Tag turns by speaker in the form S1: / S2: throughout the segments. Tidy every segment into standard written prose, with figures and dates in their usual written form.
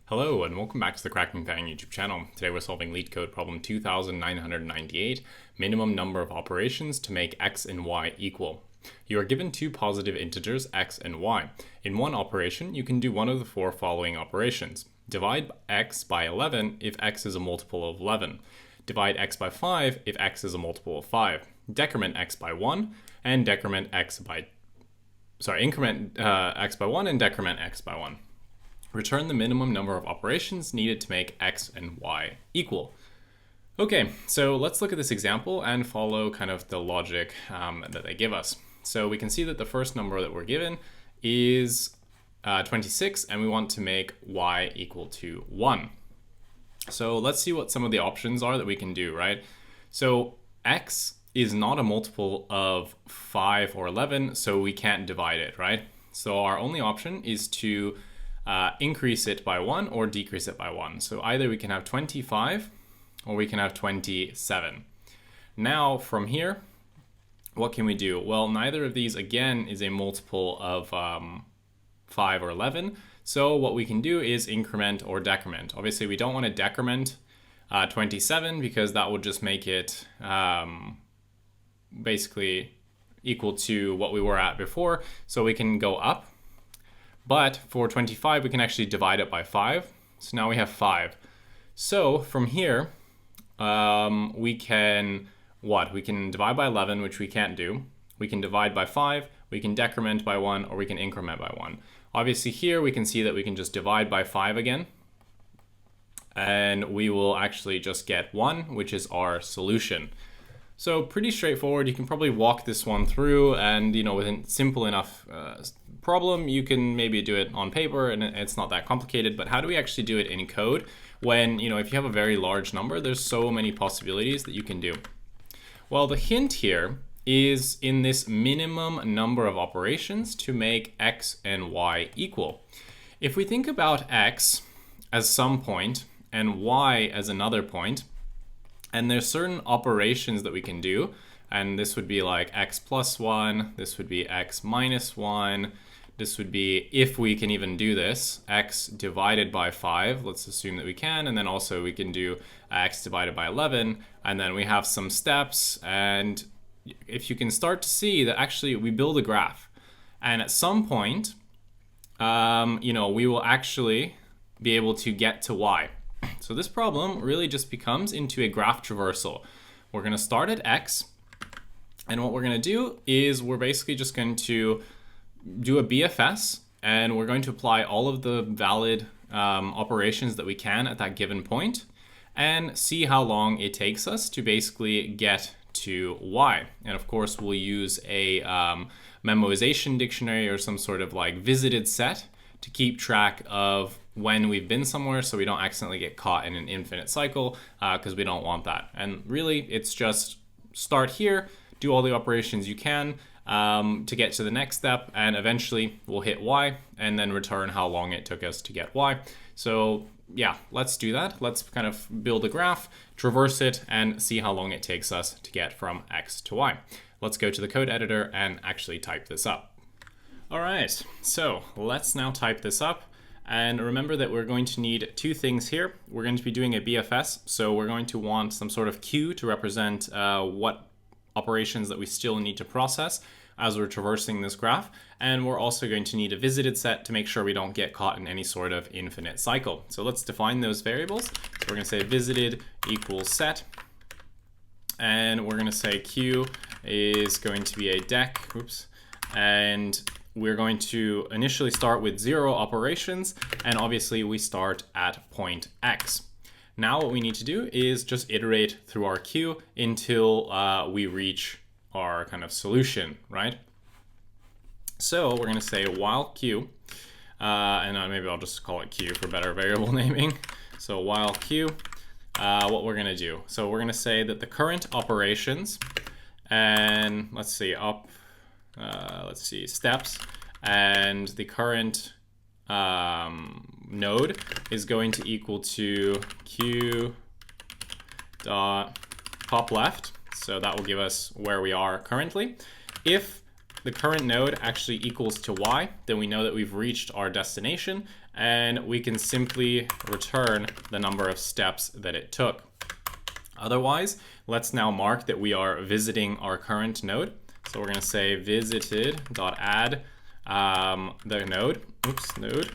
S1: Hello and welcome back to the Cracking Thing YouTube channel. Today we're solving Leetcode problem 2998, minimum number of operations to make x and y equal. You are given two positive integers x and y. In one operation, you can do one of the four following operations. Divide x by 11 if x is a multiple of 11. Divide x by 5 if x is a multiple of 5. Decrement x by 1 and increment x by 1 and decrement x by 1. Return the minimum number of operations needed to make x and y equal. Okay, so let's look at this example and follow kind of the logic that they give us. So we can see that the first number that we're given is 26, and we want to make y equal to 1. So let's see what some of the options are that we can do, right? So x is not a multiple of 5 or 11, so we can't divide it, right? So our only option is to increase it by 1 or decrease it by 1. So either we can have 25 or we can have 27. Now from here, what can we do? Well, neither of these again is a multiple of 5 or 11. So what we can do is increment or decrement. Obviously we don't want to decrement 27 because that would just make it basically equal to what we were at before. So we can go up. But for 25, we can actually divide it by 5. So now we have 5. So from here, we can, We can divide by 11, which we can't do. We can divide by 5, we can decrement by 1, or we can increment by 1. Obviously here, we can see that we can just divide by 5 again. And we will actually just get 1, which is our solution. So pretty straightforward. You can probably walk this one through, and with a simple enough problem, you can maybe do it on paper and it's not that complicated. But how do we actually do it in code when, if you have a very large number, there's so many possibilities that you can do? Well, the hint here is in this minimum number of operations to make x and y equal. If we think about x as some point and y as another point, and there's certain operations that we can do, and this would be like x plus 1, this would be x minus 1, this would be, if we can even do this, x divided by 5, let's assume that we can, and then also we can do x divided by 11, and then we have some steps, and if you can start to see that actually we build a graph, and at some point, we will actually be able to get to y. So this problem really just becomes into a graph traversal. We're going to start at x, and what we're going to do is we're basically just going to do a BFS, and we're going to apply all of the valid operations that we can at that given point, and see how long it takes us to basically get to y. And of course, we'll use a memoization dictionary or some sort of like visited set to keep track of when we've been somewhere, so we don't accidentally get caught in an infinite cycle, because we don't want that. And really, it's just start here, do all the operations you can to get to the next step, and eventually we'll hit y, and then return how long it took us to get y. So yeah, let's do that. Let's kind of build a graph, traverse it, and see how long it takes us to get from x to y. Let's go to the code editor and actually type this up. All right, so let's now type this up. And remember that we're going to need two things here. We're going to be doing a BFS, so we're going to want some sort of queue to represent what operations that we still need to process as we're traversing this graph. And we're also going to need a visited set to make sure we don't get caught in any sort of infinite cycle. So let's define those variables. So we're going to say visited equals set. And we're going to say queue is going to be a dec, and we're going to initially start with 0 operations, and obviously we start at point x. Now what we need to do is just iterate through our queue until we reach our kind of solution, right? So we're going to say while queue, and maybe I'll just call it queue for better variable naming. So while queue, what we're going to do. So we're going to say that the current operations, and let's see, steps, and the current node is going to equal to q dot top left. So that will give us where we are currently. If the current node actually equals to y, then we know that we've reached our destination, and we can simply return the number of steps that it took. Otherwise, let's now mark that we are visiting our current node. So we're going to say visited.add the node. Node.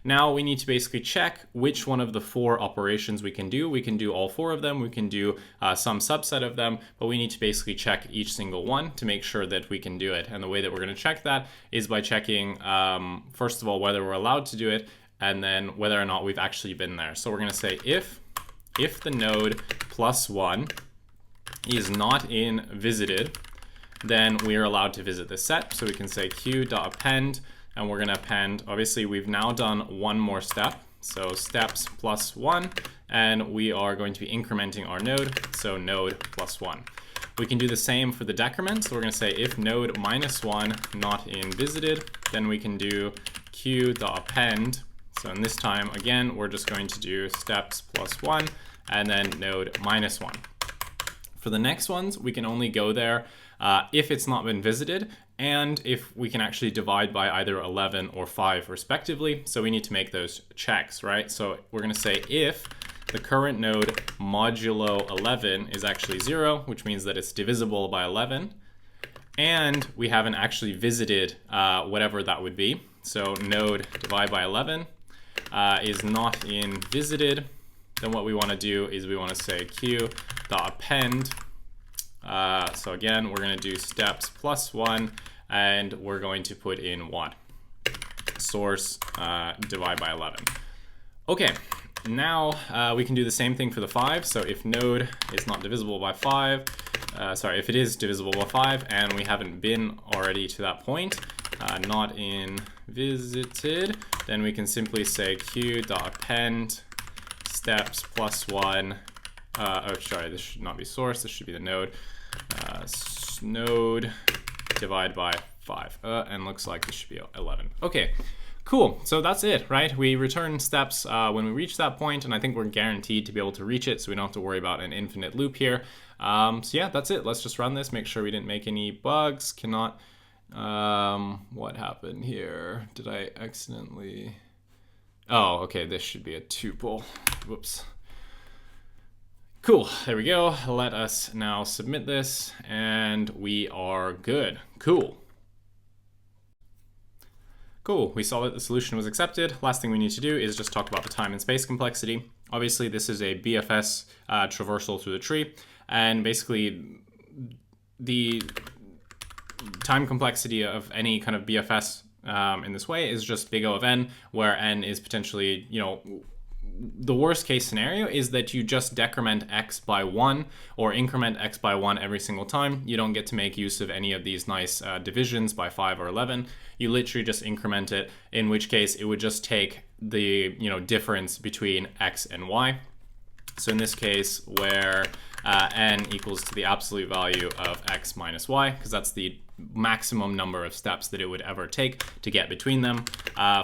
S1: Now we need to basically check which one of the 4 operations we can do. We can do all 4 of them. We can do some subset of them, but we need to basically check each single one to make sure that we can do it. And the way that we're going to check that is by checking, first of all, whether we're allowed to do it, and then whether or not we've actually been there. So we're going to say if the node +1 is not in visited, then we are allowed to visit this set. So we can say q.append, and we're going to append. Obviously, we've now done one more step. So steps +1, and we are going to be incrementing our node. So node +1. We can do the same for the decrement. So we're going to say if node -1 not in visited, then we can do q.append. So in this time, again, we're just going to do steps +1 and then node -1. For the next ones, we can only go there if it's not been visited, and if we can actually divide by either 11 or 5 respectively. So we need to make those checks, right? So we're going to say if the current node modulo 11 is actually 0, which means that it's divisible by 11, and we haven't actually visited whatever that would be. So node divide by 11 is not in visited, then what we want to do is we want to say q.append. So again, we're going to do steps +1, and we're going to put in what? Source divide by 11. Okay, now we can do the same thing for the 5. So if node is not divisible by 5, if it is divisible by 5 and we haven't been already to that point, not in visited, then we can simply say q.append steps +1. Oh, sorry, this should not be source. This should be the node. Node divide by 5. And looks like this should be 11. Okay, cool. So that's it, right? We return steps when we reach that point, and I think we're guaranteed to be able to reach it, so we don't have to worry about an infinite loop here. So yeah, that's it. Let's just run this, make sure we didn't make any bugs. Cannot. What happened here? Did I accidentally... Oh, okay, this should be a tuple. Whoops. Cool, there we go. Let us now submit this, and we are good. Cool. Cool, we saw that the solution was accepted. Last thing we need to do is just talk about the time and space complexity. Obviously, this is a BFS traversal through the tree, and basically the time complexity of any kind of BFS in this way is just big O of n, where n is potentially, the worst case scenario is that you just decrement x by 1 or increment x by 1 every single time. You don't get to make use of any of these nice divisions by 5 or 11. You literally just increment it, in which case it would just take the difference between x and y. So in this case, where n equals to the absolute value of x minus y, because that's the maximum number of steps that it would ever take to get between them.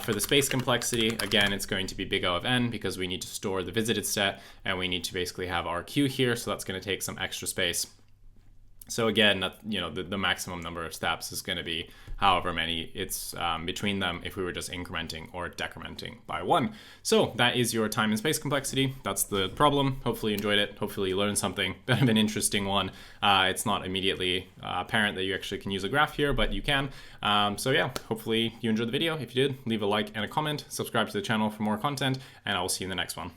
S1: For the space complexity, again, it's going to be big O of n because we need to store the visited set, and we need to basically have our queue here, so that's going to take some extra space. So again, the maximum number of steps is going to be however many it's between them if we were just incrementing or decrementing by 1. So that is your time and space complexity. That's the problem. Hopefully you enjoyed it. Hopefully you learned something. Bit of an interesting one. It's not immediately apparent that you actually can use a graph here, but you can. So yeah, hopefully you enjoyed the video. If you did, leave a like and a comment. Subscribe to the channel for more content, and I will see you in the next one.